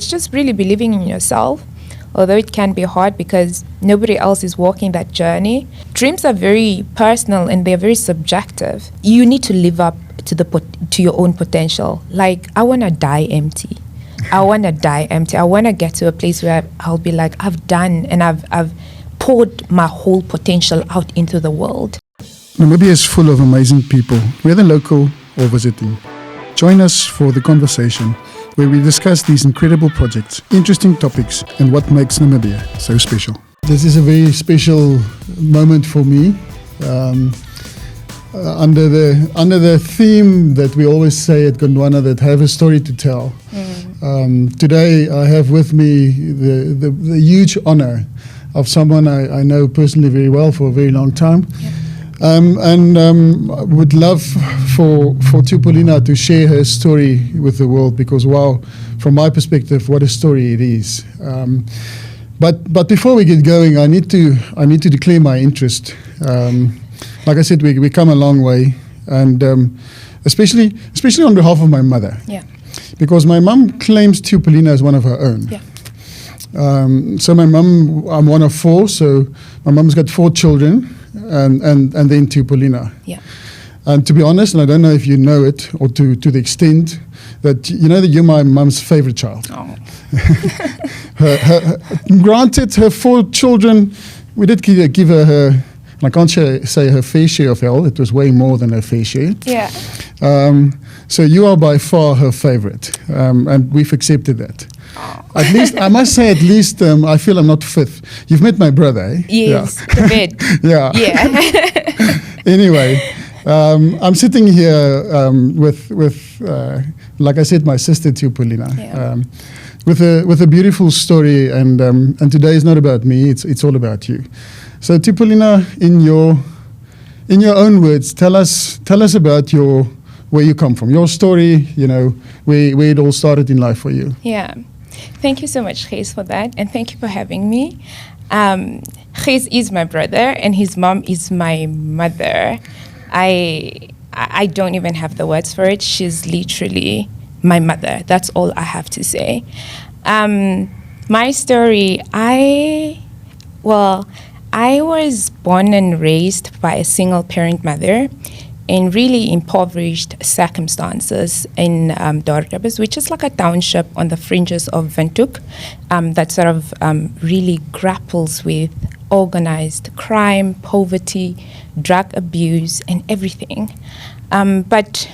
it's just really believing in yourself, although it can be hard because nobody else is walking that journey. Dreams are very personal and they're very subjective. You need to live up to your own potential. Like, I want to die empty. I want to get to a place where I'll be like, I've done and I've poured my whole potential out into the world. Namibia is full of amazing people, whether local or visiting. Join us for the conversation where we discuss these incredible projects, interesting topics, and what makes Namibia so special. This is a very special moment for me. Under the theme that we always say at Gondwana, that have a story to tell. Today I have with me the huge honor of someone I know personally very well for a very long time. Yep. Would love for Theopolina to share her story with the world, because wow, from my perspective, what a story it is. But before we get going, I need to declare my interest. Like I said, we come a long way, and especially on behalf of my mother. Yeah. Because my mum claims Theopolina as one of her own. Yeah. So my mum, I'm one of four, so my mum's got 4 children. And then Theopolina. Yeah. And to be honest, and I don't know if you know it, or to the extent that you know that you're my mum's favorite child. Oh. Granted, her 4 children, we did give her, and I can't say her fair share of hell. It was way more than her fair share. Yeah. So you are by far her favorite, and we've accepted that. At least, I must say, I feel I'm not 5th. You've met my brother, eh? Yes, a bit. Yeah. Yeah. Anyway, I'm sitting here with like I said, my sister Theopolina, with a beautiful story, and today is not about me. It's all about you. So Theopolina, in your own words, tell us about where you come from, your story. You know, where it all started in life for you. Yeah. Thank you so much, Gys, for that, and thank you for having me. Gys is my brother, and his mom is my mother. I don't even have the words for it. She's literally my mother. That's all I have to say. My story, I was born and raised by a single-parent mother in really impoverished circumstances in Dorpes, which is like a township on the fringes of Windhoek that sort of really grapples with organized crime, poverty, drug abuse, and everything. But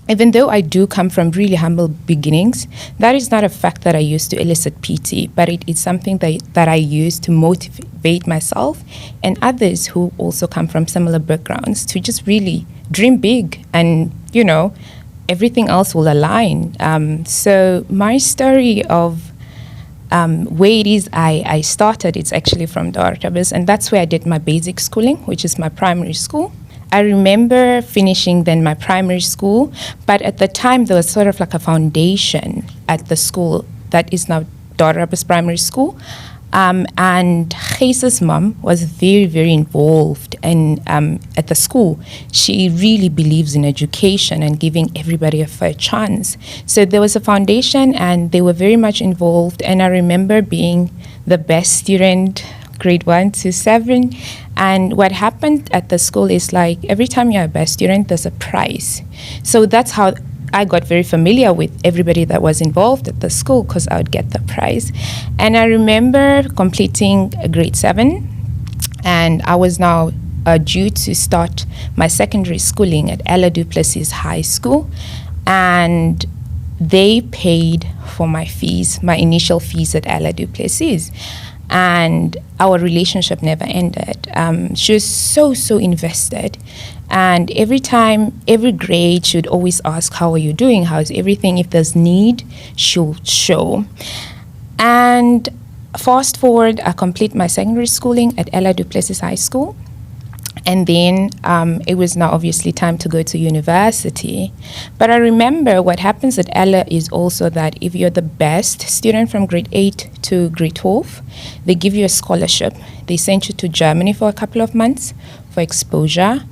even though I do come from really humble beginnings, that is not a fact that I use to elicit pity, but it is something that I use to motivate myself and others who also come from similar backgrounds to just really dream big, and, you know, everything else will align. So my story of where it is I started, it's actually from Dorpes, and that's where I did my basic schooling, which is my primary school. I remember finishing then my primary school, but at the time there was sort of like a foundation at the school that is now Dorpes Primary School. And Gys's mom was very, very involved at the school. She really believes in education and giving everybody a fair chance. So there was a foundation and they were very much involved. And I remember being the best student, grade 1 to 7. And what happened at the school is like every time you're a best student, there's a prize. So that's how I got very familiar with everybody that was involved at the school, because I would get the prize. And I remember completing grade 7, and I was now due to start my secondary schooling at Ella Du Plessis High School. And they paid for my fees, my initial fees at Ella Du Plessis. And our relationship never ended. She was so invested. And every time, every grade, she would always ask, how are you doing? How's everything? If there's need, she'll show. And fast forward, I complete my secondary schooling at Ella Du Plessis High School. And then it was now obviously time to go to university. But I remember what happens at Ella is also that if you're the best student from grade 8 to grade 12, they give you a scholarship. They send you to Germany for a couple of months for exposure.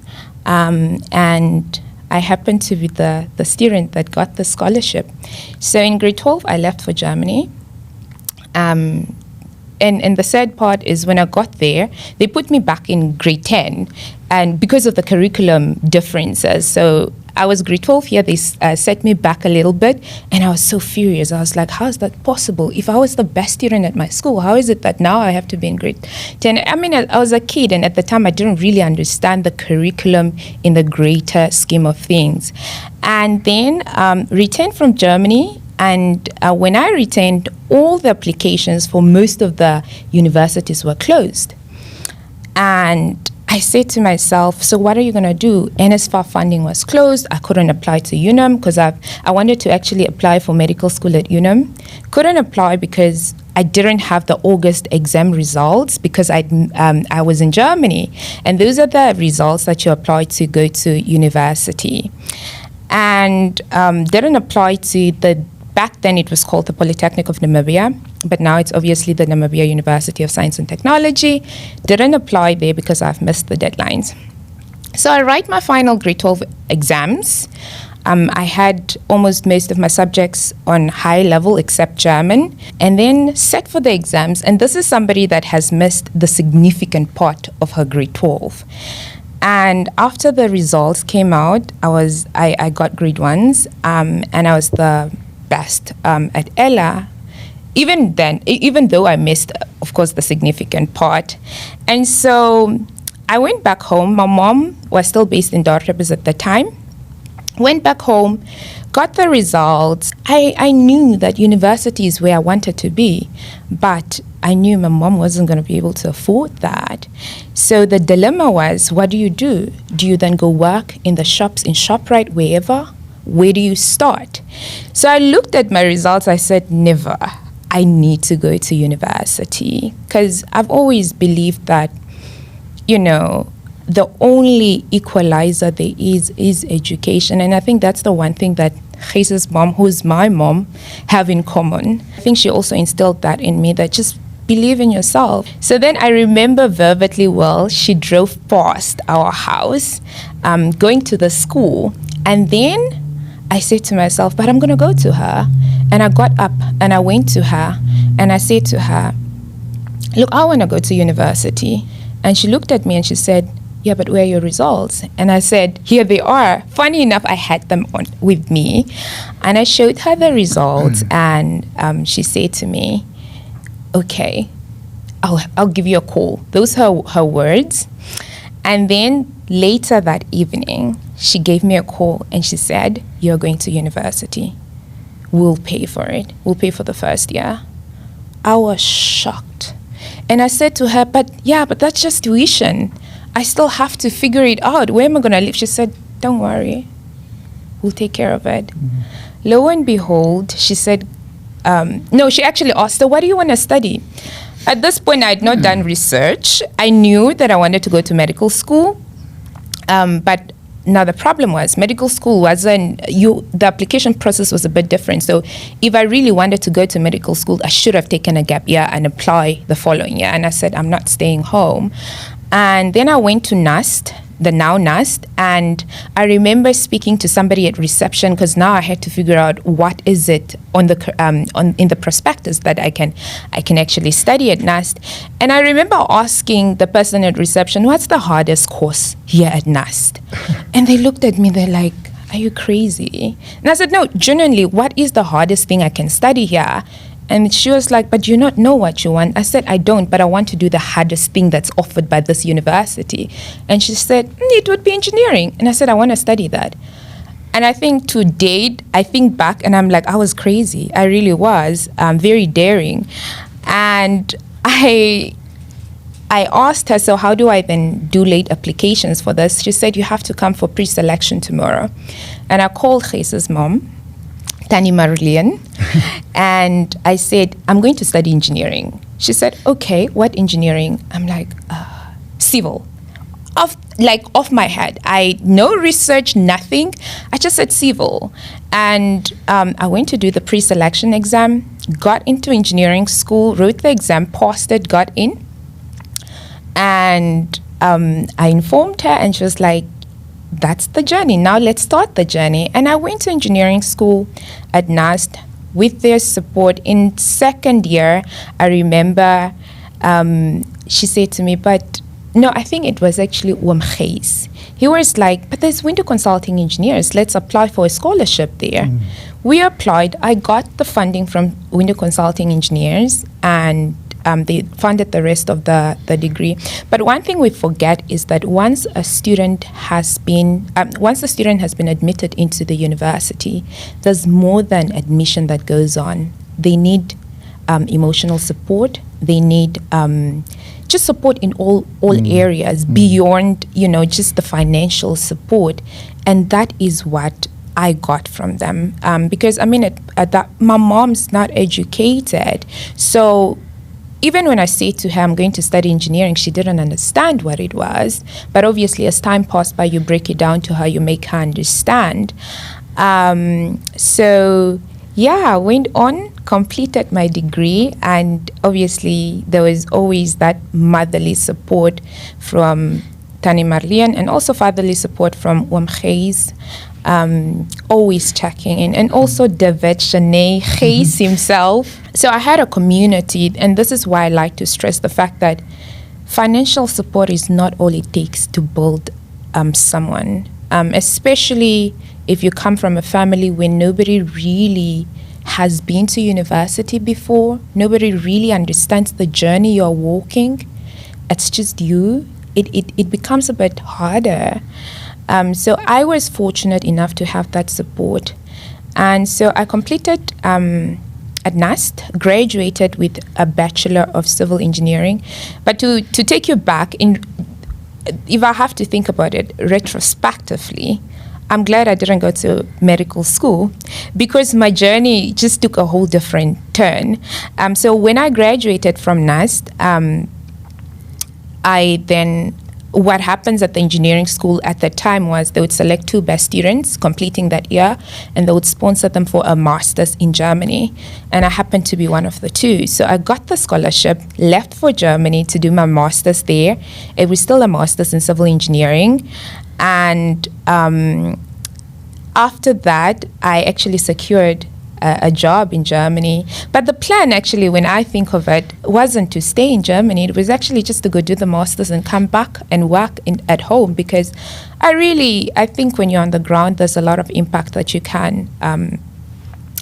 And I happened to be the student that got the scholarship. So in grade 12, I left for Germany. And the sad part is when I got there, they put me back in grade 10, and because of the curriculum differences. So I was grade 12 here, they set me back a little bit, and I was so furious. I was like, how is that possible? If I was the best student at my school, how is it that now I have to be in grade 10? I mean, I was a kid, and at the time I didn't really understand the curriculum in the greater scheme of things. And then returned from Germany. And when I returned, all the applications for most of the universities were closed. And I said to myself, so what are you going to do? NSFAR funding was closed. I couldn't apply to UNAM because I wanted to actually apply for medical school at UNAM. Couldn't apply because I didn't have the August exam results because I was in Germany. And those are the results that you apply to go to university. And didn't apply to back then it was called the Polytechnic of Namibia, but now it's obviously the Namibia University of Science and Technology. Didn't apply there because I've missed the deadlines. So I write my final grade 12 exams. I had almost most of my subjects on high level except German, and then sat for the exams. And this is somebody that has missed the significant part of her grade 12. And after the results came out, I got grade 1s, and I was the best at Ella, even then, even though I missed, of course, the significant part. And so I went back home. My mom was still based in Dorpes at the time. Went back home, got the results. I knew that university is where I wanted to be, but I knew my mom wasn't going to be able to afford that. So the dilemma was, what do? Do you then go work in the shops, in ShopRite, wherever? Where do you start? So I looked at my results. I said, never. I need to go to university because I've always believed that, the only equalizer there is education. And I think that's the one thing that Gys's mom, who's my mom, have in common. I think she also instilled that in me, that just believe in yourself. So then I remember vividly well, she drove past our house, going to the school. And then I said to myself, but I'm going to go to her. And I got up and I went to her and I said to her, look, I want to go to university. And she looked at me and she said, yeah, but where are your results? And I said, here they are. Funny enough, I had them with me. And I showed her the results and she said to me, okay, I'll give you a call. Those are her words. And then later that evening, she gave me a call and she said, you're going to university. We'll pay for it. We'll pay for the first year. I was shocked. And I said to her, but that's just tuition. I still have to figure it out. Where am I going to live? She said, don't worry. We'll take care of it. Mm-hmm. Lo and behold, she said, she actually asked her, what do you want to study? At this point, I had not done research. I knew that I wanted to go to medical school. But now the problem was medical school the application process was a bit different. So if I really wanted to go to medical school, I should have taken a gap year and apply the following year. And I said, I'm not staying home. And then I went to NUST, the now NUST, and I remember speaking to somebody at reception because now I had to figure out what is it in the prospectus that I can actually study at NUST. And I remember asking the person at reception, what's the hardest course here at NUST? And they looked at me, they're like, are you crazy? And I said, no, genuinely, what is the hardest thing I can study here? And she was like, but do you not know what you want? I said, I don't, but I want to do the hardest thing that's offered by this university. And she said, it would be engineering. And I said, I want to study that. And I think to date, I think back and I'm like, I was crazy. I really was very daring. And I asked her, so how do I then do late applications for this? She said, you have to come for pre-selection tomorrow. And I called Gys's mom, Tani Marlian, and I said, I'm going to study engineering. She said, okay, what engineering? I'm like, civil. Off my head. No research, nothing. I just said civil. And I went to do the pre-selection exam, got into engineering school, wrote the exam, passed it, got in. And I informed her and she was like, that's the journey. Now let's start the journey. And I went to engineering school at NUST, with their support, in second year, I remember she said to me, but no, I think it was actually Gys. He was like, but there's window consulting engineers. Let's apply for a scholarship there. We applied. I got the funding from window consulting engineers, and they funded the rest of the degree. But one thing we forget is that once a student has been admitted into the university, there's more than admission that goes on. They need emotional support. They need just support in all areas beyond, just the financial support. And that is what I got from them. Because, my mom's not educated. So even when I say to her, I'm going to study engineering, she didn't understand what it was. But obviously, as time passed by, you break it down to her, you make her understand. I went on, completed my degree, and obviously there was always that motherly support from Tani Marlian, and also fatherly support from Gys, always checking in, and also David Gys himself. So I had a community, and this is why I like to stress the fact that financial support is not all it takes to build someone, especially if you come from a family where nobody really has been to university before, nobody really understands the journey you're walking, it's just you, it becomes a bit harder. So I was fortunate enough to have that support. And so I completed at NUST, graduated with a Bachelor of Civil Engineering. But to take you back, if I have to think about it retrospectively, I'm glad I didn't go to medical school, because my journey just took a whole different turn. So when I graduated from NUST, what happens at the engineering school at that time was they would select 2 best students completing that year, and they would sponsor them for a master's in Germany. And I happened to be one of the 2. So I got the scholarship, left for Germany to do my master's there. It was still a master's in civil engineering. And after that, I actually secured a job in Germany. But the plan, actually, when I think of it, wasn't to stay in Germany. It was actually just to go do the master's and come back and work at home, because I think when you're on the ground, there's a lot of impact that you can,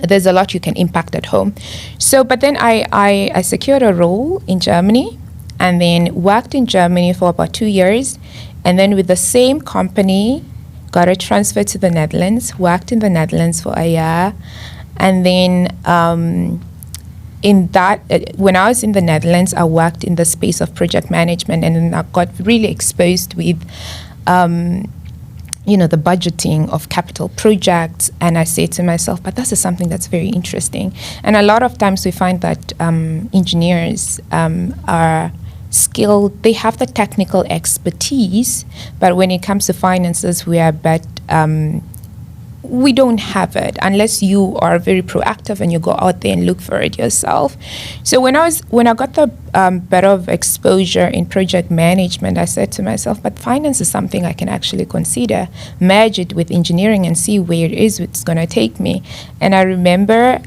there's a lot you can impact at home. So, but then I secured a role in Germany, and then worked in Germany for about 2 years. And then with the same company, got a transfer to the Netherlands, worked in the Netherlands for a year. And then when I was in the Netherlands, I worked in the space of project management, and then I got really exposed with, the budgeting of capital projects. And I said to myself, but this is something that's very interesting. And a lot of times we find that engineers are skilled, they have the technical expertise, but when it comes to finances, we are we don't have it unless you are very proactive and you go out there and look for it yourself. So when I got the bit of exposure in project management, I said to myself, but finance is something I can actually consider, merge it with engineering and see where it's going to take me. And I remember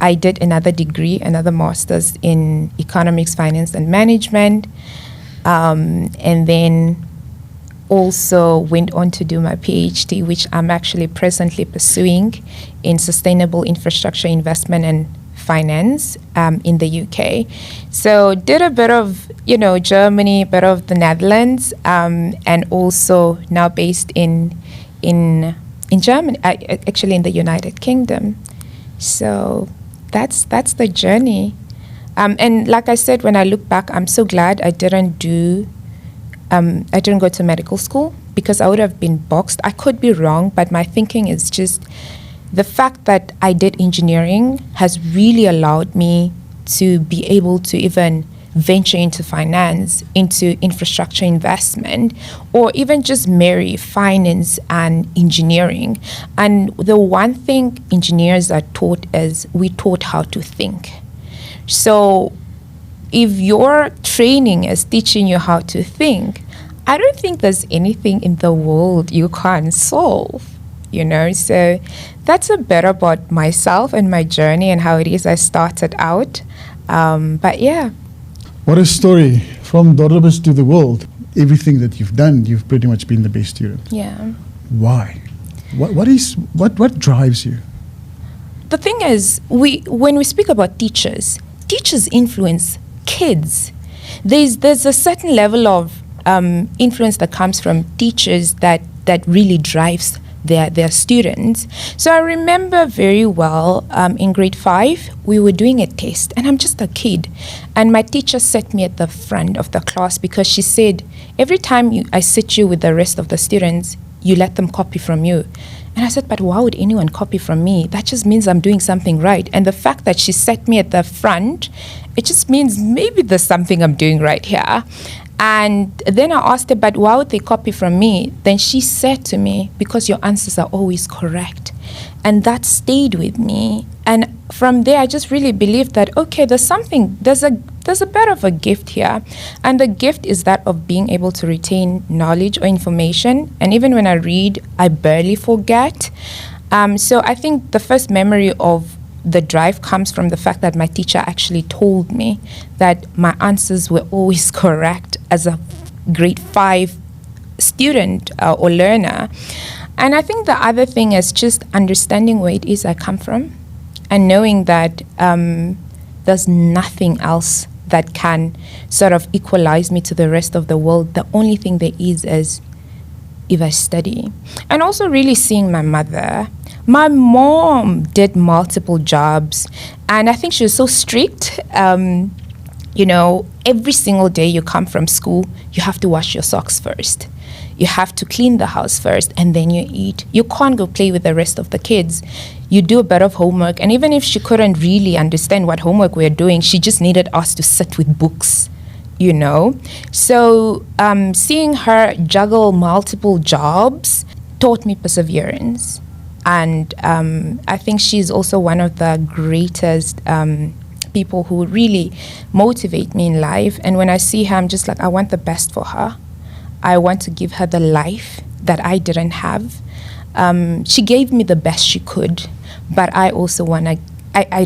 I did another degree, another master's in economics, finance, and management, and then also went on to do my PhD, which I'm actually presently pursuing in sustainable infrastructure investment and finance in the UK. So did a bit of, Germany, a bit of the Netherlands, and also now based in Germany, actually in the United Kingdom. So that's the journey. And like I said, when I look back, I'm so glad I didn't go to medical school, because I would have been boxed. I could be wrong, but my thinking is just the fact that I did engineering has really allowed me to be able to even venture into finance, into infrastructure investment, or even just marry finance and engineering. And the one thing engineers are taught is we taught how to think. So if your training is teaching you how to think, I don't think there's anything in the world you can't solve, So that's a bit about myself and my journey and how it is I started out. But yeah. What a story. From Dorrebus to the world. Everything that you've done, you've pretty much been the best student. Yeah. Why? What drives you? The thing is, when we speak about teachers influence kids. There's a certain level of influence that comes from teachers that really drives their students. So I remember very well in grade 5, we were doing a test, and I'm just a kid. And my teacher set me at the front of the class because she said, every time I sit you with the rest of the students, you let them copy from you. And I said, but why would anyone copy from me? That just means I'm doing something right. And the fact that she set me at the front, it just means maybe there's something I'm doing right here. And then I asked her, but why would they copy from me? Then she said to me, because your answers are always correct. And that stayed with me. And from there, I just really believed that, okay, there's a bit of a gift here. And the gift is that of being able to retain knowledge or information. And even when I read, I barely forget. So I think the first memory of the drive comes from the fact that my teacher actually told me that my answers were always correct as a grade 5 student or learner. And I think the other thing is just understanding where it is I come from and knowing that there's nothing else that can sort of equalize me to the rest of the world. The only thing there is if I study. And also really seeing my mother. My mom did multiple jobs, and I think she was so strict. Every single day you come from school, you have to wash your socks first. You have to clean the house first, and then you eat. You can't go play with the rest of the kids. You do a bit of homework, and even if she couldn't really understand what homework we were doing, she just needed us to sit with books, So seeing her juggle multiple jobs taught me perseverance. And I think she's also one of the greatest people who really motivate me in life. And when I see her, I'm just like, I want the best for her. I want to give her the life that I didn't have. She gave me the best she could, but I also I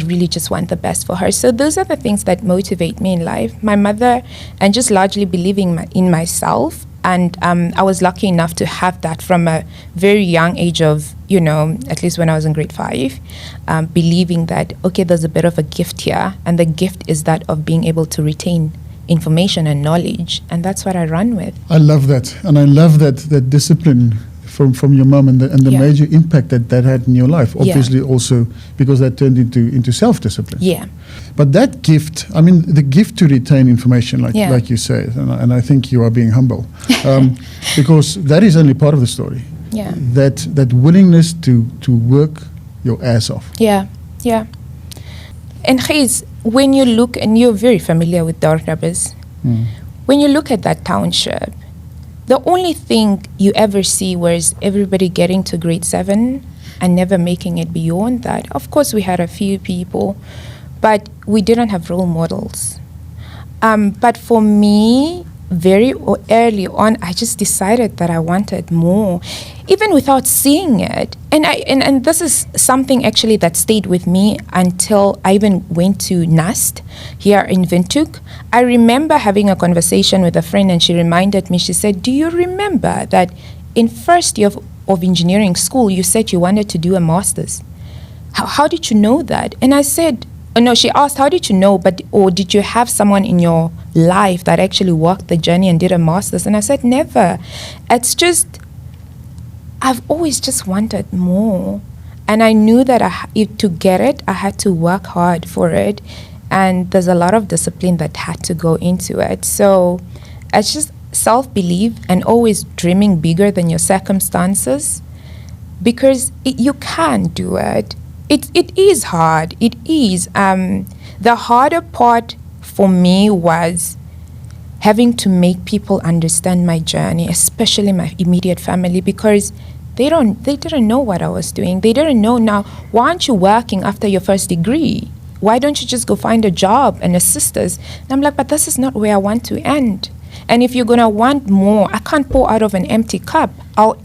really just want the best for her. So those are the things that motivate me in life. My mother, and just largely believing in myself. And I was lucky enough to have that from a very young age of, at least when I was in grade 5, believing that, okay, there's a bit of a gift here. And the gift is that of being able to retain information and knowledge. And that's what I run with. I love that. And I love that discipline from your mom and the major impact that had in your life. Obviously also because that turned into self-discipline. Yeah. But that gift, the gift to retain information, like you say, and I think you are being humble, because that is only part of the story. Yeah. That willingness to work your ass off. Yeah, yeah. And Gys, when you look, and you're very familiar with Dorrebus, when you look at that township, the only thing you ever see was everybody getting to grade 7 and never making it beyond that. Of course, we had a few people, but we didn't have role models. But for me, very early on, I just decided that I wanted more, even without seeing it. And this is something actually that stayed with me until I even went to NAST here in Windhoek. I remember having a conversation with a friend, and she reminded me, she said, do you remember that in first year of engineering school, you said you wanted to do a master's? How did you know that? And I said, no, she asked, how did you know, or did you have someone in your life that actually walked the journey and did a master's? And I said, never. It's just, I've always just wanted more. And I knew that to get it, I had to work hard for it. And there's a lot of discipline that had to go into it. So it's just self-belief and always dreaming bigger than your circumstances, because you can do it. It is hard. It is. The harder part for me was having to make people understand my journey, especially my immediate family, because they didn't know what I was doing. They didn't know. Now, why aren't you working after your first degree? Why don't you just go find a job and assist us? And I'm like, but this is not where I want to end. And if you're going to want more, I can't pour out of an empty cup. I'll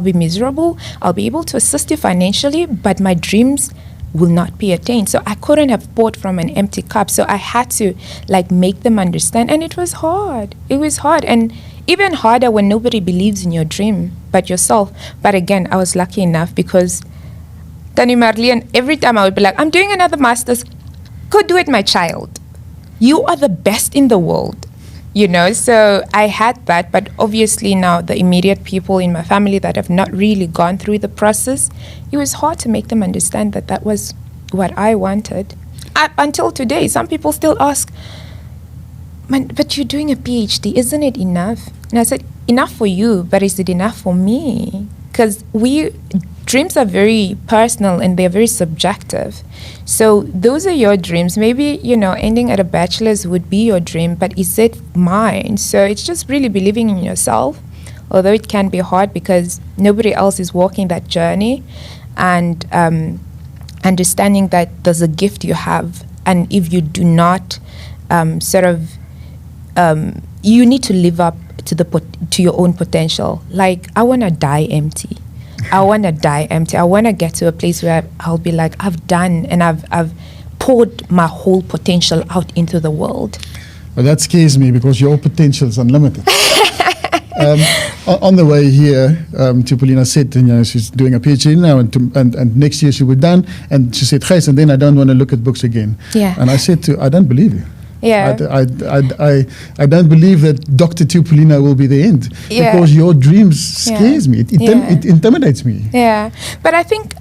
be miserable. I'll be able to assist you financially, but my dreams will not be attained. So I couldn't have poured from an empty cup. So I had to like make them understand. And it was hard. It was hard. And even harder when nobody believes in your dream but yourself. But again, I was lucky enough because Tani Marlene, every time I would be like, I'm doing another master's. Go do it, my child. You are the best in the world. You know, so I had that, but obviously now the immediate people in my family that have not really gone through the process, it was hard to make them understand that that was what I wanted. Up until today, some people still ask, "Man, but you're doing a PhD, isn't it enough?" And I said, enough for you, but is it enough for me? Because dreams are very personal and they're very subjective. So those are your dreams. Maybe, you know, ending at a bachelor's would be your dream, but is it mine? So it's just really believing in yourself, although it can be hard because nobody else is walking that journey, and understanding that there's a gift you have, and if you do not you need to live up to your own potential. Like, I want to die empty. I want to get to a place where I'll be like, I've done and I've poured my whole potential out into the world. Well, that scares me because your potential is unlimited. On the way here, Theopolina said, you know, she's doing a PhD now, and next year she will be done. And she said, Gys, and then I don't want to look at books again. Yeah. And I said I don't believe you. Yeah. I don't believe that Dr. Theopolina will be the end, because your dreams scares me. It intimidates me. Yeah. But I think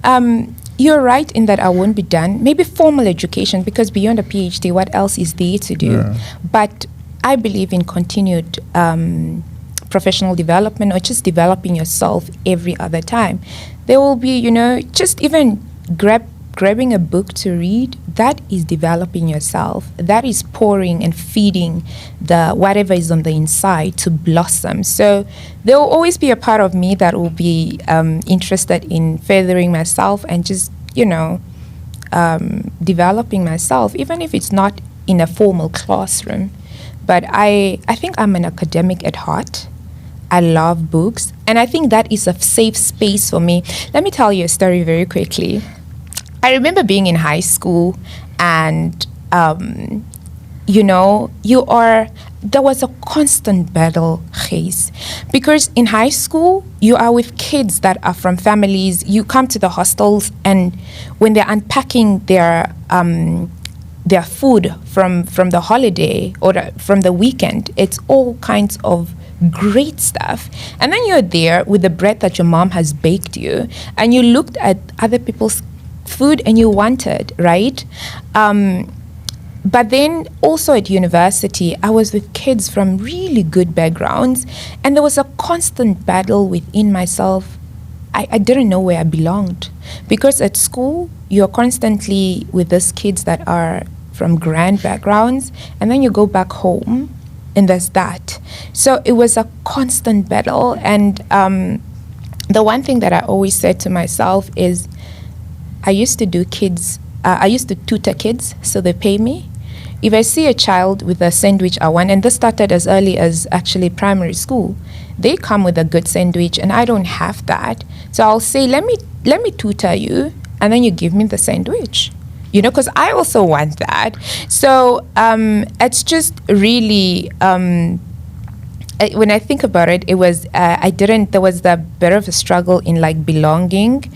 you're right in that I won't be done. Maybe formal education, because beyond a PhD, what else is there to do? Yeah. But I believe in continued professional development, or just developing yourself every other time. There will be, you know, just even grabbing a book to read, that is developing yourself. That is pouring and feeding the whatever is on the inside to blossom. So there will always be a part of me that will be interested in furthering myself and just, you know, developing myself, even if it's not in a formal classroom. But I think I'm an academic at heart. I love books, and I think that is a safe space for me. Let me tell you a story very quickly. I remember being in high school, and you know, there was a constant battle, Gys, because in high school you are with kids that are from families. You come to the hostels, and when they're unpacking their food from the holiday or from the weekend, it's all kinds of great stuff. And then you're there with the bread that your mom has baked you, and you looked at other people's food and you wanted, right? But then also at university, I was with kids from really good backgrounds, and there was a constant battle within myself. I didn't know where I belonged, because at school you're constantly with these kids that are from grand backgrounds, and then you go back home and there's that. So it was a constant battle. And the one thing that I always said to myself is, I used to tutor kids, so they pay me. If I see a child with a sandwich I want, and this started as early as actually primary school, they come with a good sandwich and I don't have that. So I'll say, let me tutor you, and then you give me the sandwich. You know, because I also want that. So it's just really, when I think about it, it was, there was a bit of a struggle in like belonging,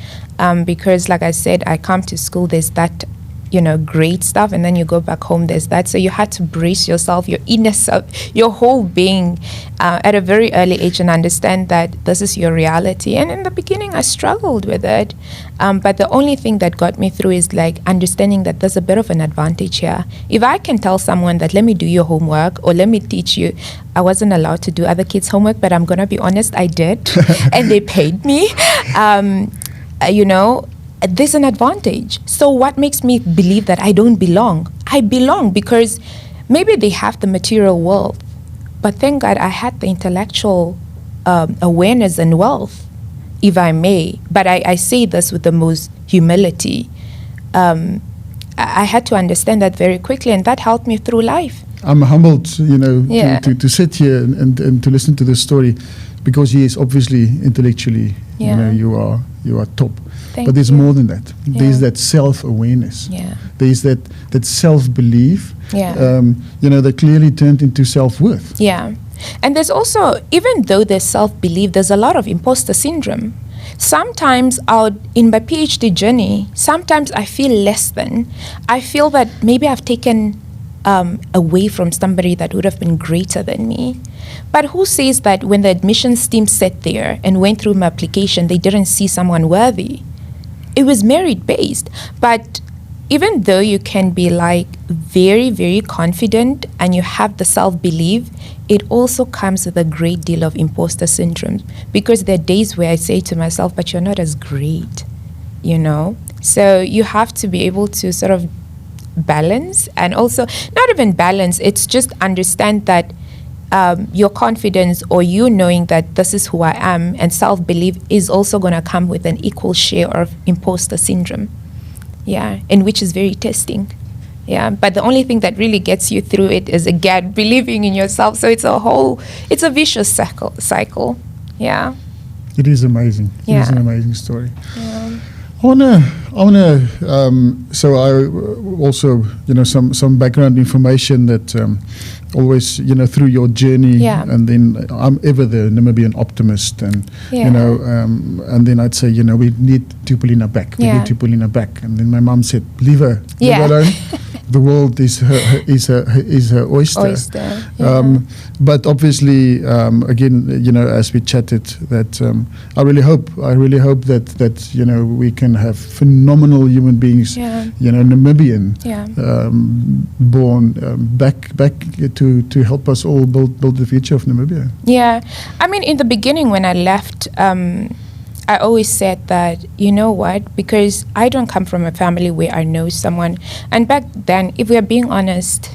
because like I said, I come to school, there's that, you know, great stuff, and then you go back home, there's that. So you had to brace yourself, your inner self, your whole being at a very early age, and understand that this is your reality. And in the beginning, I struggled with it. But the only thing that got me through is like understanding that there's a bit of an advantage here. If I can tell someone that, let me do your homework, or let me teach you, I wasn't allowed to do other kids' homework, but I'm going to be honest, I did. And they paid me. You know, there's an advantage. So what makes me believe that I don't belong? I belong because maybe they have the material wealth, but thank God I had the intellectual awareness and wealth, if I may. But I say this with the most humility. I had to understand that very quickly, and that helped me through life. I'm humbled, to sit here and to listen to this story, because yes, obviously intellectually, you are top. But there's more than that. There's that self-awareness. There's that self-belief. That clearly turned into self-worth. And there's also, even though there's self-belief, there's a lot of imposter syndrome. Sometimes in my PhD journey, sometimes I feel less than. I feel that maybe I've taken away from somebody that would have been greater than me. But who says that when the admissions team sat there and went through my application, they didn't see someone worthy? It was merit-based. But even though you can be like very, very confident and you have the self-belief, it also comes with a great deal of imposter syndrome, because there are days where I say to myself, but you're not as great, So you have to be able to sort of balance, and also not even balance, it's just understand that your confidence, or you knowing that this is who I am, and self-belief is also going to come with an equal share of imposter syndrome. And which is very testing. But the only thing that really gets you through it is, again, believing in yourself. So it's a vicious cycle. It is amazing. It is an amazing story. I wanna. So I also, some background information that always, through your journey, and then I'm ever the Namibian optimist, and and then I'd say, we need Theopolina back. We need Theopolina back, and then my mom said, leave her alone. The world is her oyster. But obviously, again, as we chatted, that I really hope that we can have phenomenal human beings, Namibian, born back to help us all build the future of Namibia. I mean, in the beginning when I left, I always said that, because I don't come from a family where I know someone. And back then, if we're being honest,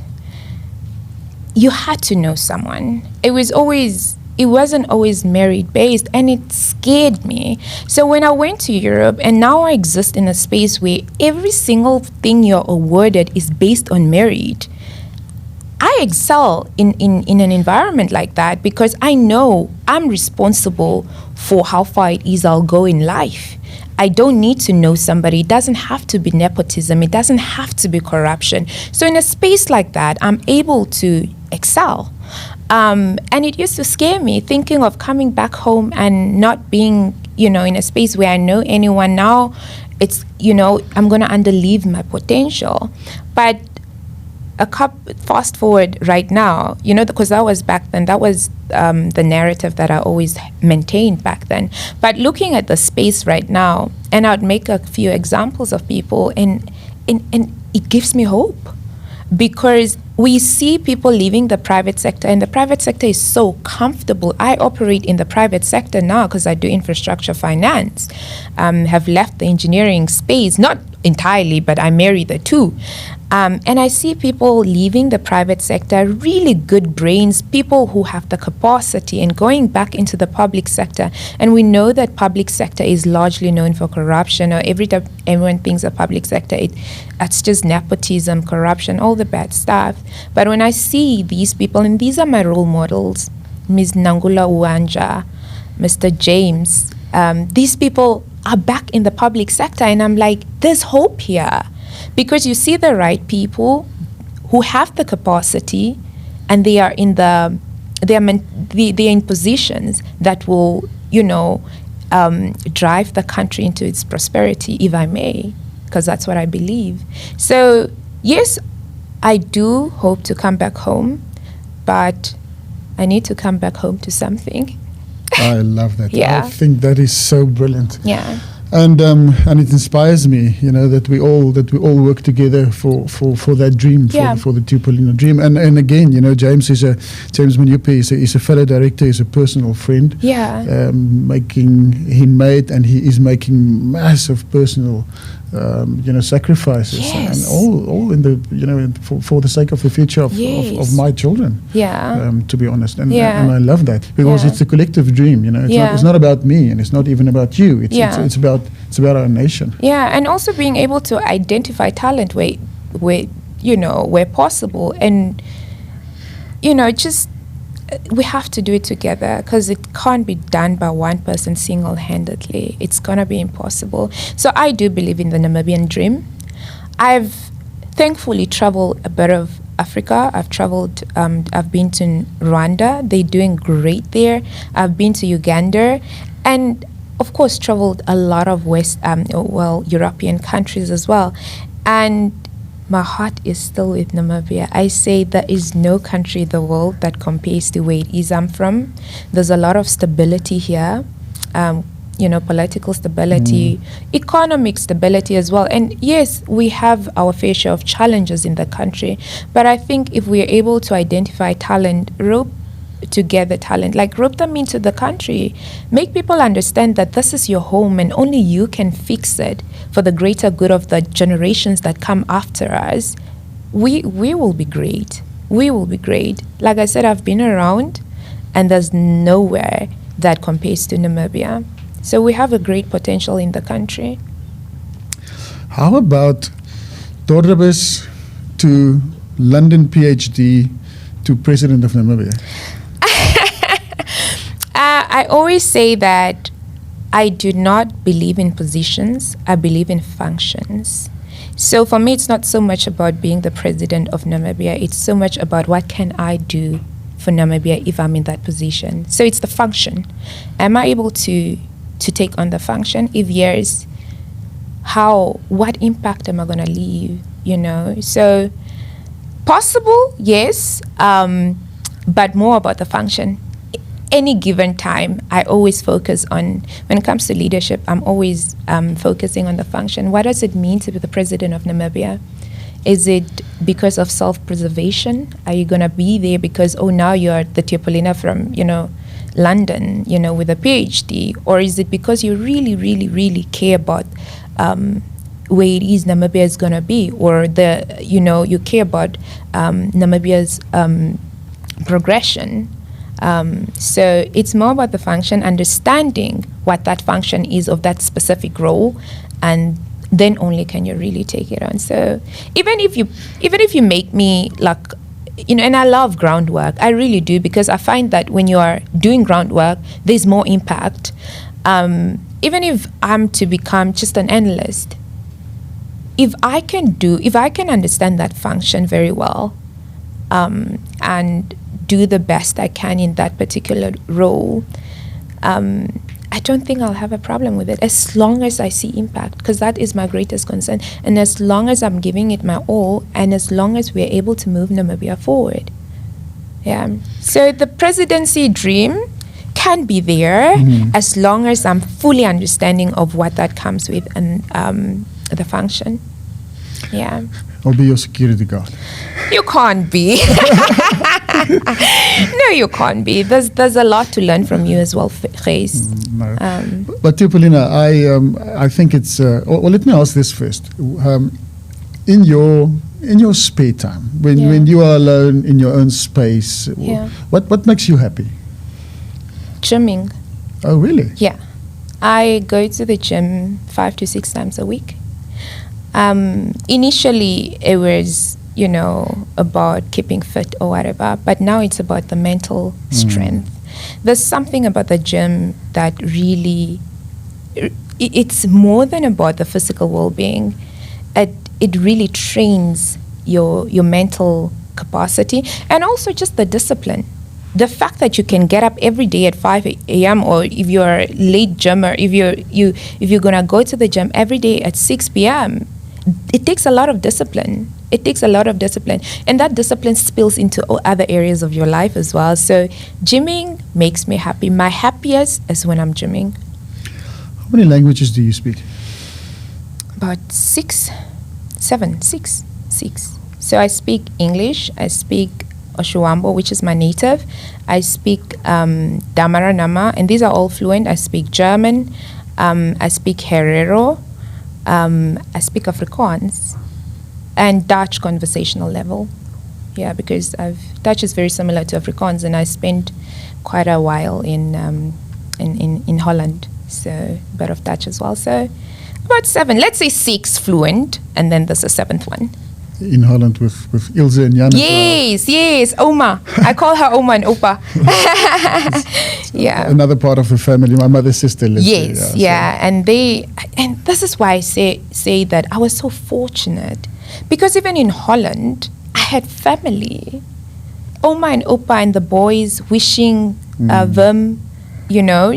you had to know someone. It wasn't always merit-based, and it scared me. So when I went to Europe, and now I exist in a space where every single thing you're awarded is based on merit, I excel in an environment like that, because I know I'm responsible for how far it is I'll go in life. I don't need to know somebody. It doesn't have to be nepotism. It doesn't have to be corruption. So in a space like that, I'm able to excel. And it used to scare me, thinking of coming back home and not being, in a space where I know anyone. Now it's, I'm going to underleave my potential. But fast forward right now, because that was back then, that was the narrative that I always maintained back then. But looking at the space right now, and I'd make a few examples of people, and it gives me hope, because we see people leaving the private sector, and the private sector is so comfortable. I operate in the private sector now because I do infrastructure finance, have left the engineering space, not entirely, but I marry the two. And I see people leaving the private sector, really good brains, people who have the capacity, and going back into the public sector. And we know that public sector is largely known for corruption, or every time everyone thinks of public sector, it's just nepotism, corruption, all the bad stuff. But when I see these people, and these are my role models, Ms. Nangula Uwanja, Mr. James, these people are back in the public sector, and I'm like, there's hope here. Because you see the right people who have the capacity, and they are they're in positions that will, drive the country into its prosperity, if I may, because that's what I believe. So yes, I do hope to come back home, but I need to come back home to something. I love that. I think that is so brilliant. And it inspires me, that we all work together for that dream, for the Theopolina dream. And again, James Manyupe is a fellow director, is a personal friend. He is making massive personal sacrifices, and all in the for the sake of the future of my children. To be honest, and I love that, because it's a collective dream. It's not about me, and it's not even about you. It's about our nation. And also being able to identify talent where possible, and just we have to do it together because it can't be done by one person single-handedly. It's going to be impossible. So I do believe in the Namibian dream. I've thankfully traveled a bit of Africa. I've been to Rwanda. They're doing great there. I've been to Uganda, and of course traveled a lot of European countries as well. And my heart is still with Namibia. I say there is no country in the world that compares to where it is I'm from. There's a lot of stability here, political stability, economic stability as well. And yes, we have our fair share of challenges in the country, but I think if we are able to identify talent, rope them into the country, make people understand that this is your home and only you can fix it for the greater good of the generations that come after us, we will be great. We will be great. Like I said, I've been around and there's nowhere that compares to Namibia. So we have a great potential in the country. How about Dorjabes to London PhD to President of Namibia? I always say that I do not believe in positions, I believe in functions. So for me, it's not so much about being the president of Namibia, it's so much about what can I do for Namibia if I'm in that position. So it's the function. Am I able to take on the function? If yes, what impact am I going to leave, So possible, yes, but more about the function. Any given time, I always focus on, when it comes to leadership, I'm always focusing on the function. What does it mean to be the president of Namibia? Is it because of self-preservation? Are you going to be there because, now you're the Theopolina from, London, with a PhD? Or is it because you really, really, really care about where it is Namibia is going to be? Or you care about Namibia's progression? So it's more about the function, understanding what that function is of that specific role, and then only can you really take it on. So even if you make me and I love groundwork, I really do, because I find that when you are doing groundwork, there's more impact. Even if I'm to become just an analyst, if I can understand that function very well, and do the best I can in that particular role, I don't think I'll have a problem with it, as long as I see impact, because that is my greatest concern. And as long as I'm giving it my all, and as long as we're able to move Namibia forward. Yeah. So the presidency dream can be there, as long as I'm fully understanding of what that comes with and the function. Yeah. I'll be your security guard. You can't be. No, you can't be. There's a lot to learn from you as well, Gys. No. But Theopolina, I think it's. Let me ask this first. In your spare time, when you are alone in your own space, what makes you happy? Gymming. Oh, really? Yeah, I go to the gym 5 to 6 times a week. Initially, it was, about keeping fit or whatever, but now it's about the mental strength. There's something about the gym that really, it's more than about the physical well-being. It really trains your mental capacity, and also just the discipline. The fact that you can get up every day at 5 a.m. or if you're a late gymmer, if you're gonna go to the gym every day at 6 p.m., it takes a lot of discipline. And that discipline spills into other areas of your life as well. So gymming makes me happy. My happiest is when I'm gymming. How many languages do you speak? About 6. So I speak English, I speak Oshuambo, which is my native. I speak Damara Nama, and these are all fluent. I speak German, I speak Herero, I speak Afrikaans, and Dutch conversational level. Yeah, because Dutch is very similar to Afrikaans, and I spent quite a while in Holland, so a bit of Dutch as well. So about 7, let's say 6 fluent, and then there's a 7th one. in Holland with Ilse and Jan. Yes, Oma. I call her Oma and Opa. Yeah. Another part of the family. My mother's sister lives there. Yes, and this is why I say that I was so fortunate, because even in Holland, I had family. Oma and Opa and the boys wishing them,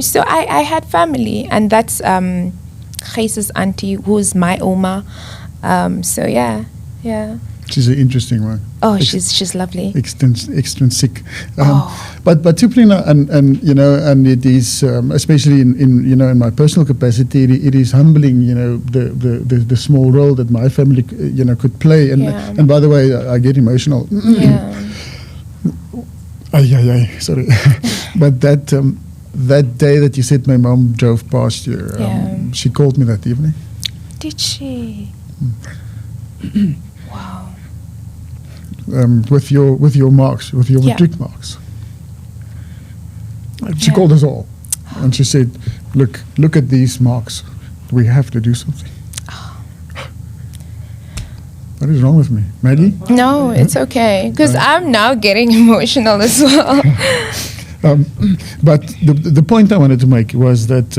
So I had family, and that's Gys's auntie, who's my Oma. So yeah. She's an interesting one. Oh, she's lovely. Extrinsic. But Theopolina, and it is especially in my personal capacity, it is humbling, the small role that my family could play. And by the way, I get emotional. Yeah. Sorry. But that day that you said my mom drove past you, she called me that evening. Did she? Wow. With your marks, with your matric marks. She called us all, and she said, "Look at these marks. We have to do something." What is wrong with me, Maggie? No, it's okay, because I'm now getting emotional as well. But the point I wanted to make was that,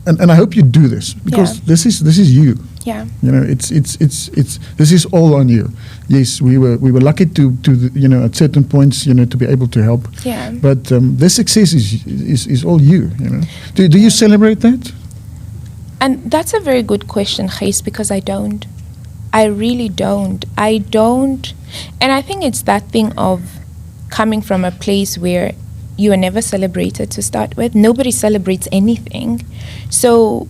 and I hope you do this, because this is you. Yeah. It's this is all on you. Yes, we were lucky to at certain points to be able to help. Yeah. But this success is all you. Do you celebrate that? And that's a very good question, Gys, because I don't. I really don't. And I think it's that thing of coming from a place where you are never celebrated to start with. Nobody celebrates anything. So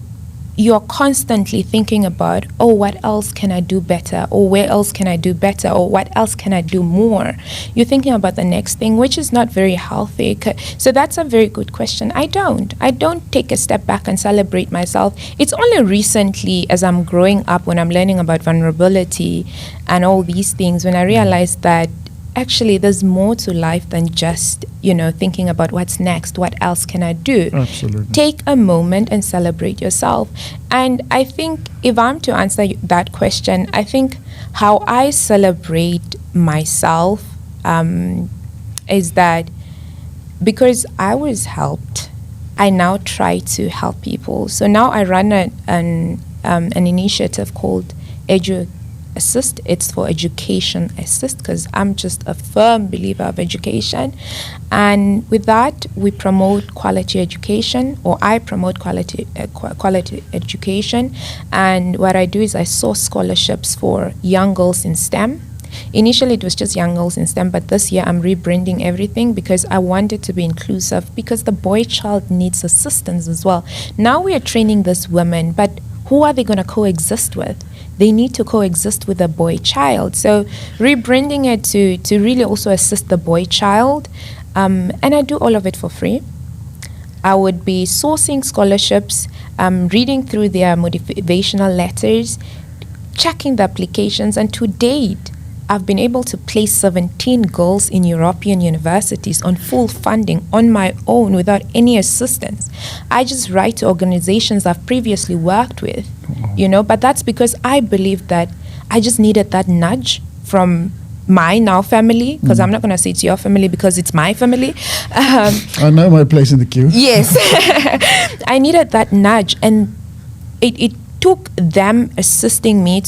you're constantly thinking about, what else can I do better? Or where else can I do better? Or what else can I do more? You're thinking about the next thing, which is not very healthy. So that's a very good question. I don't take a step back and celebrate myself. It's only recently, as I'm growing up, when I'm learning about vulnerability and all these things, when I realized that actually there's more to life than just thinking about what's next, what else can I do. Absolutely. Take a moment and celebrate yourself. And I think if I'm to answer that question, I think how I celebrate myself is that because I was helped, I now try to help people. So now I run an initiative called Assist. It's for education assist, because I'm just a firm believer of education, and with that we promote quality education, or I promote quality education. And what I do is I source scholarships for young girls in STEM. Initially it was just young girls in STEM, but this year I'm rebranding everything because I want it to be inclusive, because the boy child needs assistance as well. Now we are training these women, but who are they going to coexist with? They need to coexist with a boy child. So rebranding it to really also assist the boy child. And I do all of it for free. I would be sourcing scholarships, reading through their motivational letters, checking the applications, and to date, I've been able to place 17 girls in European universities on full funding on my own without any assistance. I just write to organizations I've previously worked with, but that's because I believe that I just needed that nudge from my now family, because I'm not going to say it's your family because it's my family. I know my place in the queue. Yes. I needed that nudge, and it took them assisting me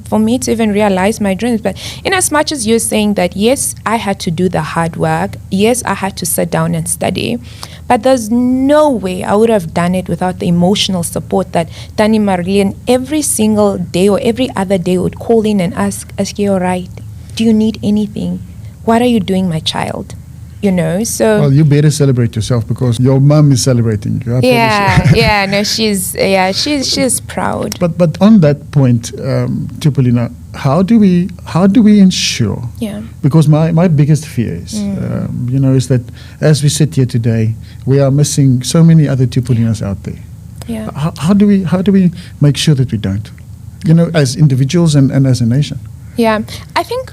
for me to even realize my dreams. But in as much as you're saying that, yes, I had to do the hard work, yes, I had to sit down and study, but there's no way I would have done it without the emotional support that Tani Marilyn every single day or every other day would call in and ask, you all right? Do you need anything? What are you doing, my child? So well, you better celebrate yourself, because your mom is celebrating you. She's proud. But on that point, Theopolina, how do we ensure? Yeah. Because my biggest fear is, is that as we sit here today, we are missing so many other Theopolinas out there. Yeah. How do we make sure that we don't? As individuals and as a nation. Yeah, I think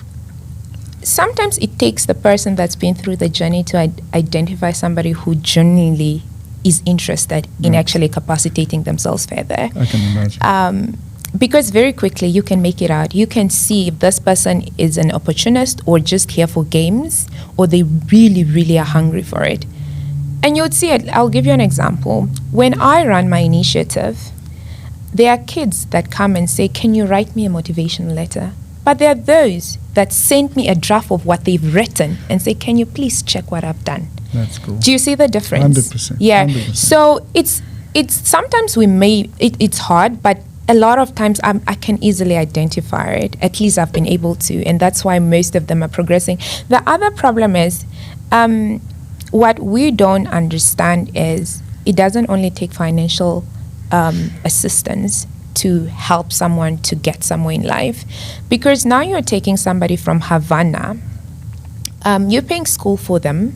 sometimes it takes the person that's been through the journey to identify somebody who genuinely is interested in actually capacitating themselves further. I can imagine. because very quickly you can make it out. You can see if this person is an opportunist or just here for games, or they really, really are hungry for it. And you'd see it. I'll give you an example. When I run my initiative, there are kids that come and say, can you write me a motivational letter? But there are those that send me a draft of what they've written and say, can you please check what I've done? That's cool. Do you see the difference? 100%. Yeah. 100%. So it's sometimes it's hard, but a lot of times I can easily identify it. At least I've been able to, and that's why most of them are progressing. The other problem is what we don't understand is it doesn't only take financial assistance to help someone to get somewhere in life, because now you're taking somebody from Havana, you're paying school for them,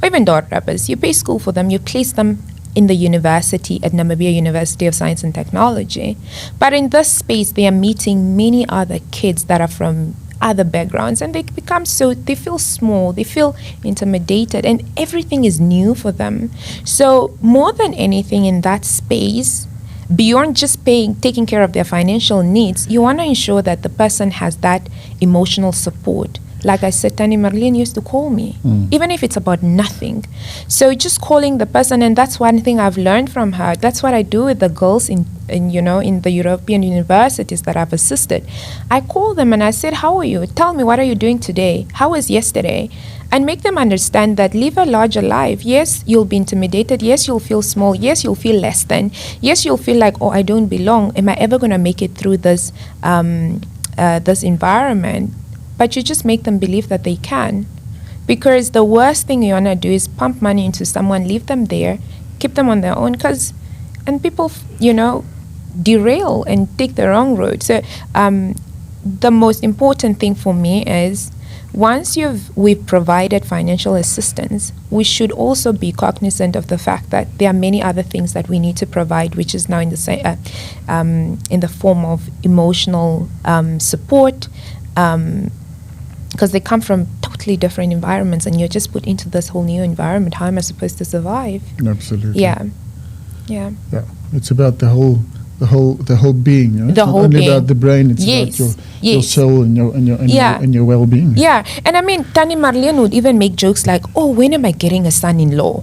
or even Dorrapas, you pay school for them, you place them in the university at Namibia University of Science and Technology. But in this space, they are meeting many other kids that are from other backgrounds, and they feel small, they feel intimidated, and everything is new for them. So more than anything in that space, beyond just taking care of their financial needs, you want to ensure that the person has that emotional support. Like I said, Tani Marlene used to call me, even if it's about nothing. So just calling the person, and that's one thing I've learned from her. That's what I do with the girls in the European universities that I've assisted. I call them and I said, how are you? Tell me, what are you doing today? How was yesterday? And make them understand that live a larger life. Yes, you'll be intimidated. Yes, you'll feel small. Yes, you'll feel less than. Yes, you'll feel like, oh, I don't belong. Am I ever going to make it through this this environment? But you just make them believe that they can. Because the worst thing you want to do is pump money into someone, leave them there, keep them on their own, and people, derail and take the wrong road. So the most important thing for me is, once we've provided financial assistance, we should also be cognizant of the fact that there are many other things that we need to provide, which is now in the form of emotional support, because they come from totally different environments, and you're just put into this whole new environment. How am I supposed to survive? Absolutely. Yeah. It's about the whole being. You know? The it's whole not only being. about the brain. It's about your soul and your well-being. Yeah, and I mean, Tani Marlene would even make jokes like, "Oh, when am I getting a son-in-law?"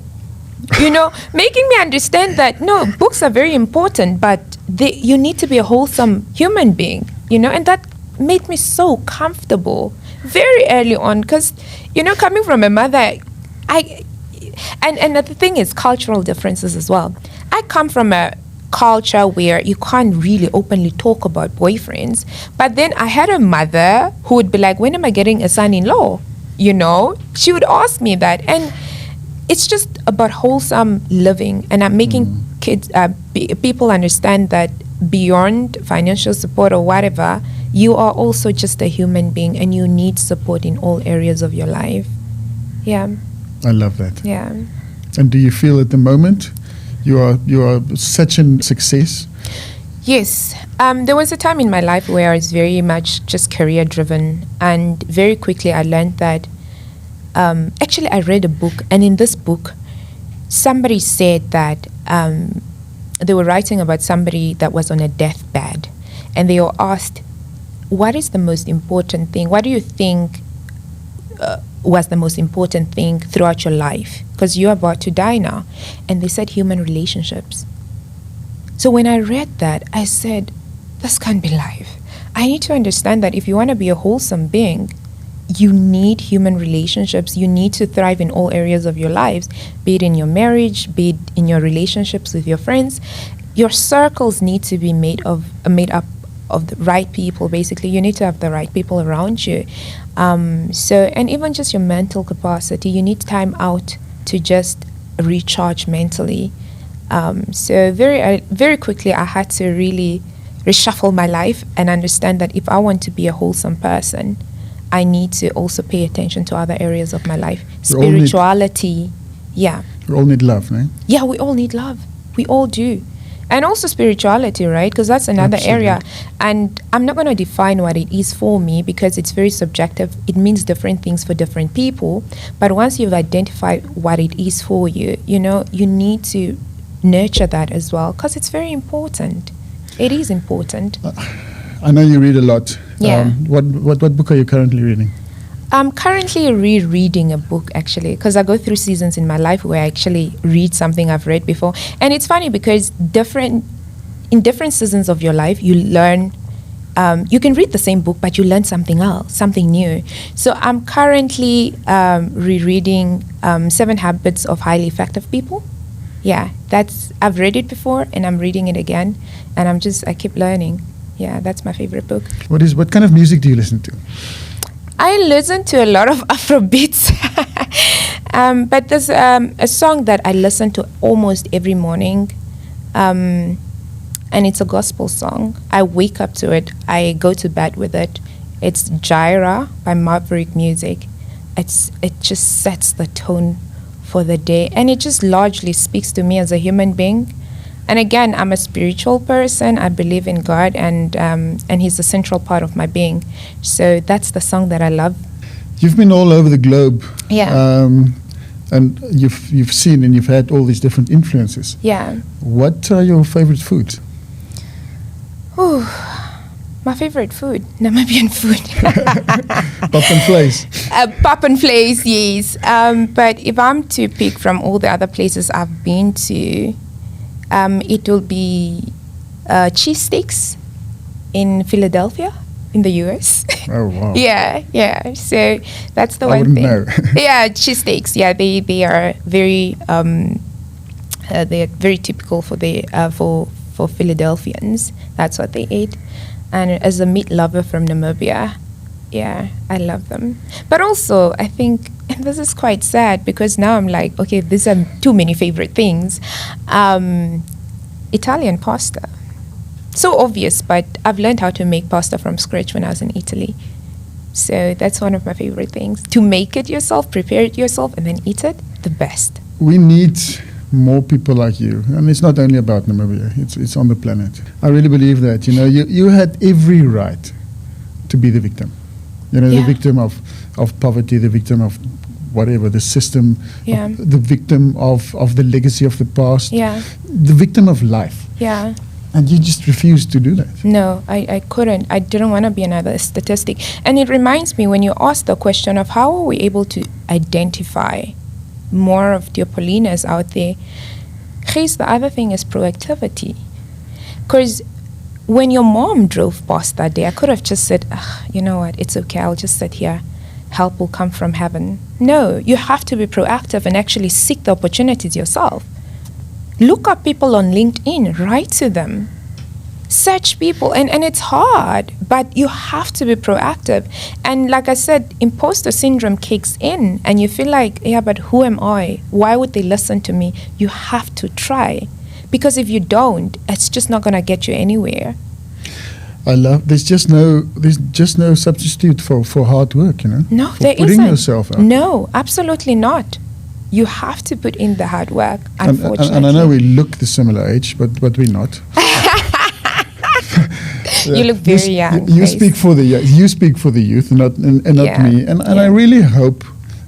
Making me understand that no, books are very important, but you need to be a wholesome human being. And that made me so comfortable very early on, because coming from a mother, and the thing is cultural differences as well. I come from a culture where you can't really openly talk about boyfriends, but then I had a mother who would be like, when am I getting a son-in-law? She would ask me that, and it's just about wholesome living, and I'm making kids people understand that beyond financial support or whatever, you are also just a human being, and you need support in all areas of your life. Yeah. I love that. Yeah. And do you feel at the moment you are such a success? Yes. There was a time in my life where I was very much just career driven, and very quickly I learned that actually I read a book, and in this book somebody said that they were writing about somebody that was on a deathbed, and they were asked, what is the most important thing? What do you think was the most important thing throughout your life? Because you're about to die now. And they said human relationships. So when I read that, I said, this can't be life. I need to understand that if you want to be a wholesome being, you need human relationships. You need to thrive in all areas of your lives, be it in your marriage, be it in your relationships with your friends. Your circles need to be made up of the right people. Basically, you need to have the right people around you. And even just your mental capacity, you need time out to just recharge mentally. So very quickly, I had to really reshuffle my life and understand that if I want to be a wholesome person, I need to also pay attention to other areas of my life. Spirituality, We all need love, right? Yeah, we all need love. We all do. And also spirituality, right? Because that's another area. And I'm not going to define what it is for me, because it's very subjective. It means different things for different people. But once you've identified what it is for you, you need to nurture that as well, because it's very important. It is important. I know you read a lot. Yeah. What book are you currently reading? I'm currently rereading a book, actually, because I go through seasons in my life where I actually read something I've read before. And it's funny because in different seasons of your life, you learn, you can read the same book, but you learn something else, something new. So I'm currently rereading 7 Habits of Highly Effective People. Yeah, I've read it before and I'm reading it again, and I keep learning. Yeah, that's my favorite book. What kind of music do you listen to? I listen to a lot of Afrobeats, but there's a song that I listen to almost every morning, and it's a gospel song. I wake up to it. I go to bed with it. It's Gyra by Maverick Music. It just sets the tone for the day, and it just largely speaks to me as a human being. And again, I'm a spiritual person. I believe in God, and He's the central part of my being. So that's the song that I love. You've been all over the globe. Yeah. And you've seen and you've had all these different influences. Yeah. What are your favorite foods? Ooh, my favorite food, Namibian food. Pap and vlees. Pap and vlees, yes. But if I'm to pick from all the other places I've been to, it will be cheesesteaks in Philadelphia, in the U.S. Oh, wow. Yeah. So that's the I one wouldn't thing. know. Yeah, cheesesteaks. Yeah, they are very they're very typical for Philadelphians. That's what they eat. And as a meat lover from Namibia, yeah, I love them. But also, I think, and this is quite sad because now I'm like, okay, these are too many favorite things. Italian pasta. So obvious, but I've learned how to make pasta from scratch when I was in Italy. So that's one of my favorite things. To make it yourself, prepare it yourself, and then eat it, the best. We need more people like you, and it's not only about Namibia, it's on the planet. I really believe that, you had every right to be the victim. The victim of poverty, the victim of whatever, the system, Yeah. the victim of the legacy of the past, Yeah. the victim of life. Yeah. And you just refused to do that. No, I couldn't. I didn't want to be another statistic. And it reminds me when you asked the question of how are we able to identify more of Theopolinas out there, Gys, the other thing is proactivity. Because when your mom drove past that day, I could have just said, you know what, it's okay, I'll just sit here. Help will come from heaven. No, you have to be proactive and actually seek the opportunities yourself. Look up people on LinkedIn, write to them. Search people, and it's hard, but you have to be proactive. And like I said, imposter syndrome kicks in, and you feel like, yeah, but who am I? Why would they listen to me? You have to try, because if you don't, it's just not gonna get you anywhere. There's just no substitute for hard work, No, for there putting isn't. yourself out. No, absolutely not. You have to put in the hard work, unfortunately. And I know we look the similar age, but we're not. You look very young. You speak for the youth, not me. And I really hope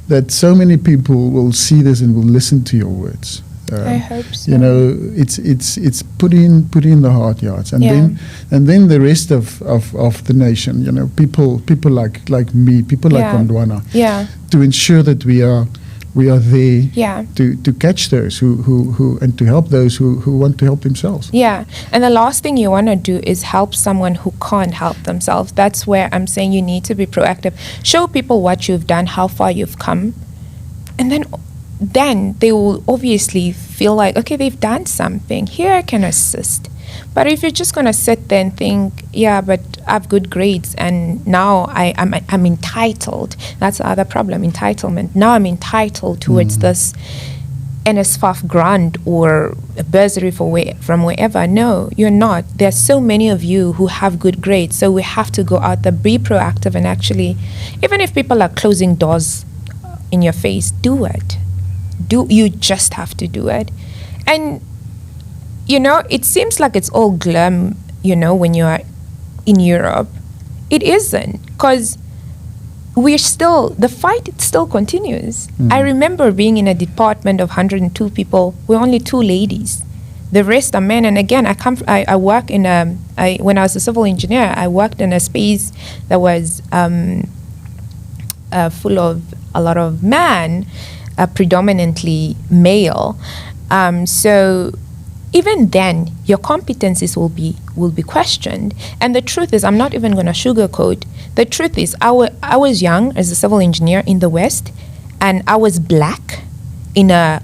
that so many people will see this and will listen to your words. I hope so. It's put in the hard yards, and then the rest of the nation. People like me, people like Gondwana. Yeah. To ensure that we are there to catch those who and to help those who want to help themselves. Yeah, and the last thing you want to do is help someone who can't help themselves. That's where I'm saying you need to be proactive. Show people what you've done, how far you've come, and then they will obviously feel like, okay, they've done something. Here I can assist. But if you're just going to sit there and think, yeah, but I have good grades and now I'm entitled. That's the other problem, entitlement. Now I'm entitled towards this NSFAF grant or a bursary from wherever. No, you're not. There's so many of you who have good grades. So we have to go out there, be proactive, and actually, even if people are closing doors in your face, do it. You just have to do it. And it seems like it's all glam, when you are in Europe. It isn't, because the fight still continues. I remember being in a department of 102 people. We're only 2 ladies. The rest are men. And again, I work in when I was a civil engineer, I worked in a space that was full of a lot of men, predominantly male. So even then, your competencies will be questioned. And the truth is, I'm not even going to sugarcoat. The truth is, I was young as a civil engineer in the West, and I was black in a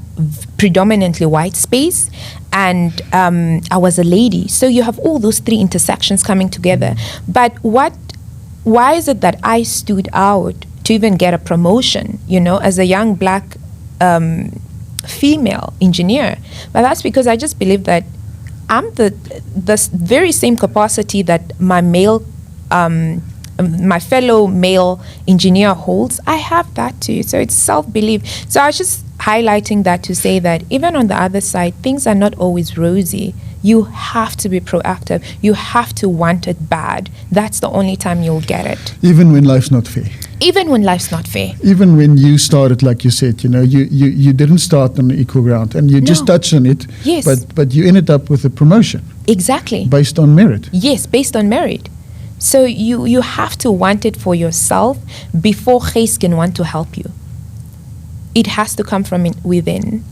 predominantly white space, and I was a lady. So you have all those three intersections coming together. But why is it that I stood out to even get a promotion, as a young black female engineer? But that's because I just believe that I'm the very same capacity that my fellow male engineer holds. I have that too. So it's self-belief. So I was just highlighting that to say that even on the other side, things are not always rosy. You have to be proactive. You have to want it bad. That's the only time you'll get it. Even when life's not fair. Even when life's not fair. Even when you started, like you said, you didn't start on equal ground, and you just touched on it. Yes. But you ended up with a promotion. Exactly. Based on merit. Yes, based on merit. So you have to want it for yourself before Gys can want to help you. It has to come from within.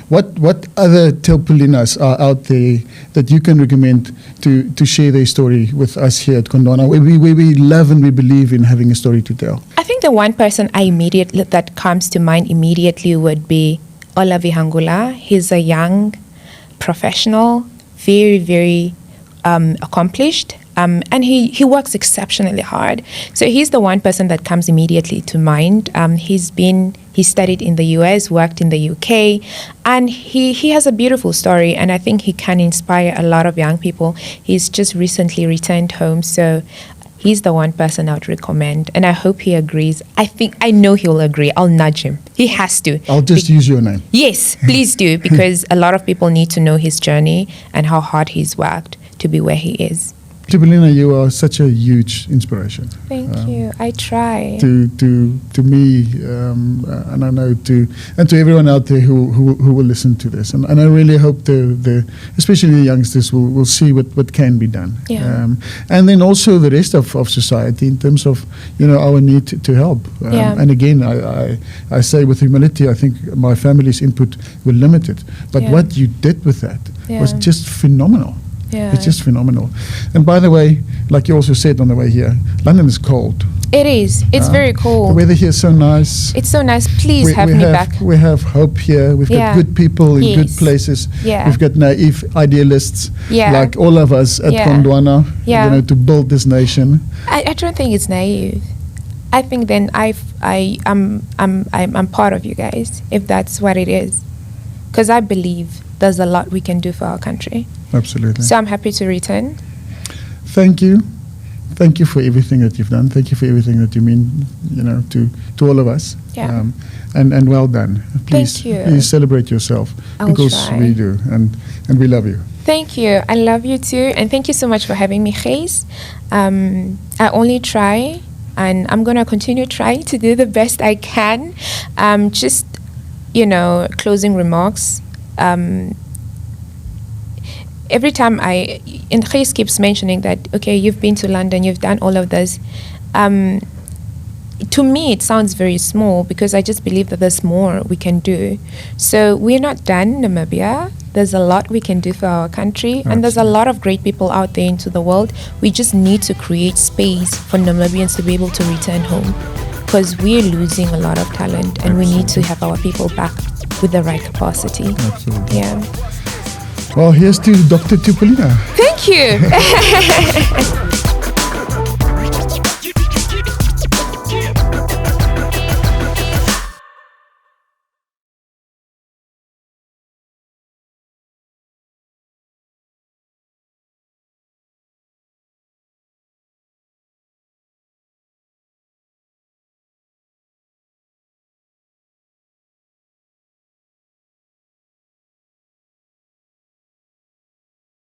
What other Theopolinas are out there that you can recommend to share their story with us here at Gondwana, where we love and we believe in having a story to tell? I think the one person that comes to mind immediately would be Olavi Hangula. He's a young professional, very, very accomplished. And he works exceptionally hard. So he's the one person that comes immediately to mind. He studied in the US, worked in the UK, and he has a beautiful story, and I think he can inspire a lot of young people. He's just recently returned home, so he's the one person I would recommend, and I hope he agrees. I know he'll agree. I'll nudge him. He has to. I'll just use your name. Yes, please do, because a lot of people need to know his journey and how hard he's worked to be where he is. Theopolina, you are such a huge inspiration. Thank you. I try. To me, and I know to everyone out there who will listen to this, and I really hope especially the youngsters will see what can be done. Yeah. And then also the rest of society in terms of our need to help. And again, I say with humility, I think my family's input were limited, but what you did with that was just phenomenal. Yeah. It's just phenomenal. And by the way, like you also said on the way here, London is cold. It is. It's very cold. The weather here is so nice. It's so nice. Please have me back. We have hope here. We've got good people in good places. Yeah. We've got naive idealists like all of us at Gondwana, to build this nation. I don't think it's naive. I think then I'm part of you guys, if that's what it is. Because I believe there's a lot we can do for our country. Absolutely. So I'm happy to return. Thank you. Thank you for everything that you've done. Thank you for everything that you mean, to all of us. Yeah. And well done. Please, Thank you. Please celebrate yourself. I'll because try. We do, and we love you. Thank you. I love you too, and thank you so much for having me, Gys. I only try, and I'm gonna continue trying to do the best I can. Just closing remarks. Every time Gys keeps mentioning that, okay, you've been to London, you've done all of this. To me, it sounds very small because I just believe that there's more we can do. So we're not done, Namibia. There's a lot we can do for our country. Absolutely. And there's a lot of great people out there into the world. We just need to create space for Namibians to be able to return home, because we're losing a lot of talent, and we need to have our people back with the right capacity. Absolutely. Yeah. Well, here's to Dr. Theopolina. Thank you.